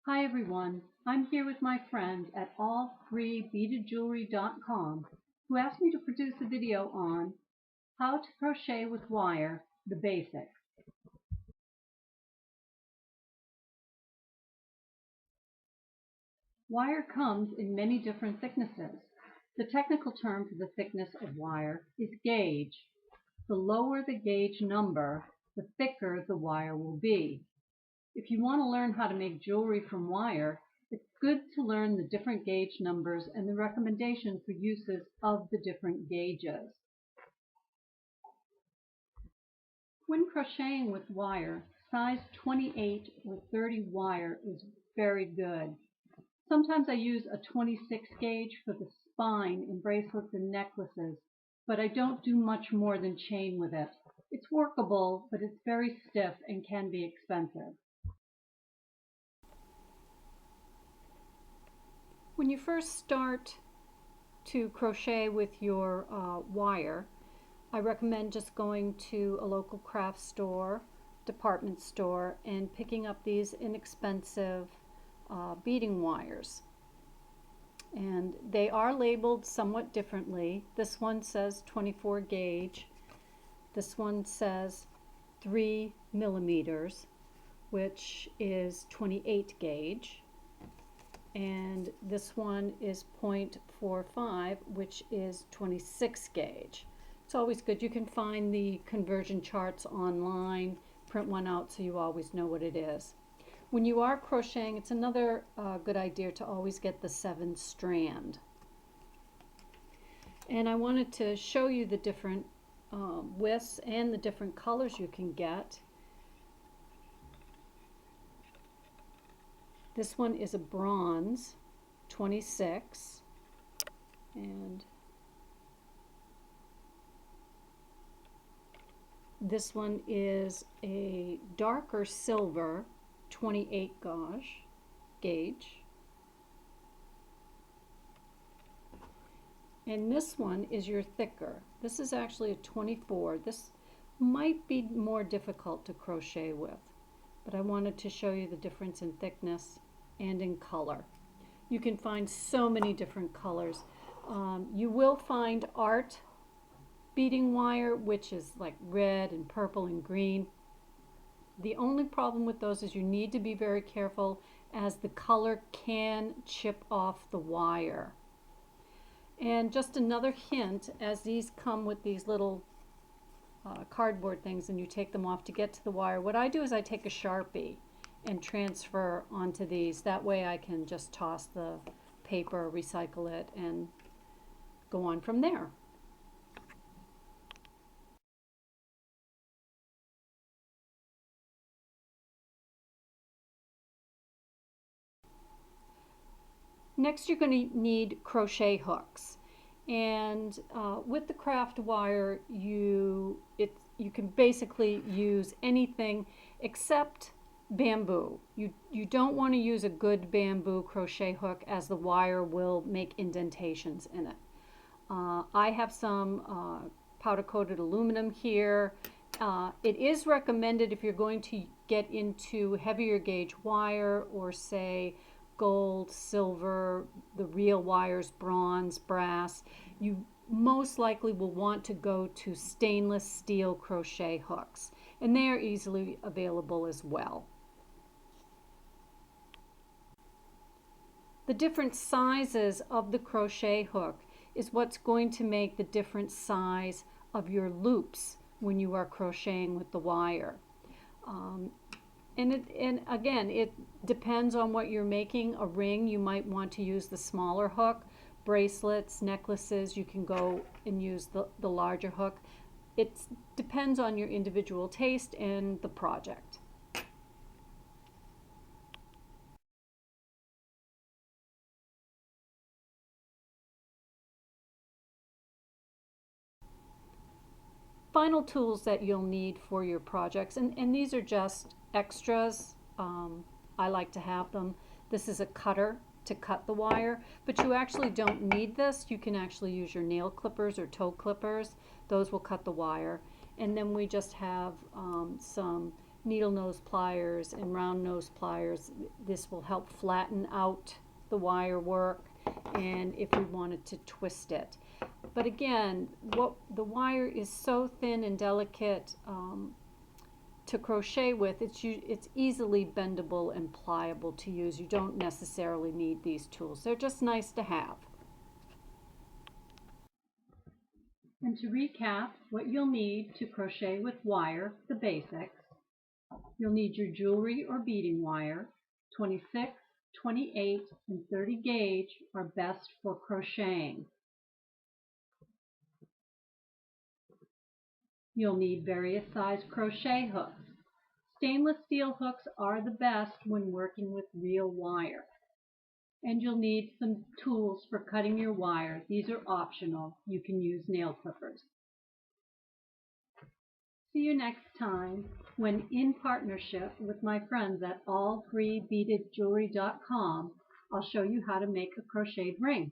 Hi everyone, I'm here with my friend at allfreebeadedjewelry.com who asked me to produce a video on how to crochet with wire, the basics. Wire comes in many different thicknesses. The technical term for the thickness of wire is gauge. The lower the gauge number, the thicker the wire will be. If you want to learn how to make jewelry from wire, it's good to learn the different gauge numbers and the recommendation for uses of the different gauges. When crocheting with wire, size 28 or 30 wire is very good. Sometimes I use a 26 gauge for the spine in bracelets and necklaces, but I don't do much more than chain with it. It's workable, but it's very stiff and can be expensive. When you first start to crochet with your wire, I recommend just going to a local craft store, department store, and picking up these inexpensive beading wires. And they are labeled somewhat differently. This one says 24 gauge. This one says 3 millimeters, which is 28 gauge. And this one is 0.45, which is 26 gauge. It's always good. You can find the conversion charts online, print one out so you always know what it is. When you are crocheting, it's another good idea to always get the 7 strand. And I wanted to show you the different widths and the different colors you can get. This one is a bronze, 26, and this one is a darker silver, 28 gauge. And this one is your thicker. This is actually a 24. This might be more difficult to crochet with, but I wanted to show you the difference in thickness and in color. You can find so many different colors. You will find art beading wire, which is like red and purple and green. The only problem with those is you need to be very careful, as the color can chip off the wire. And just another hint, as these come with these little cardboard things and you take them off to get to the wire, what I do is I take a Sharpie and transfer onto these. That way I can just toss the paper, recycle it, and go on from there. Next, you're going to need crochet hooks. And with the craft wire, you can basically use anything except bamboo. You don't want to use a good bamboo crochet hook, as the wire will make indentations in it. I have some powder coated aluminum here. It is recommended, if you're going to get into heavier gauge wire, or say gold, silver, the real wires, bronze, brass, you most likely will want to go to stainless steel crochet hooks, and they are easily available as well. The different sizes of the crochet hook is what's going to make the different size of your loops when you are crocheting with the wire. And again, it depends on what you're making. A ring, you might want to use the smaller hook. Bracelets, necklaces, you can go and use the larger hook. It depends on your individual taste and the project. Final tools that you'll need for your projects, and these are just extras. I like to have them. This is a cutter to cut the wire, but you actually don't need this. You can actually use your nail clippers or toe clippers. Those will cut the wire. And then we just have some needle nose pliers and round nose pliers. This will help flatten out the wire work, and if we wanted to twist it. But again, the wire is so thin and delicate to crochet with. It's easily bendable and pliable to use. You don't necessarily need these tools. They're just nice to have. And to recap what you'll need to crochet with wire, the basics. You'll need your jewelry or beading wire. 26, 28, and 30 gauge are best for crocheting. You'll need various size crochet hooks. Stainless steel hooks are the best when working with real wire. And you'll need some tools for cutting your wire. These are optional. You can use nail clippers. See you next time when, in partnership with my friends at allfreebeadedjewelry.com, I'll show you how to make a crocheted ring.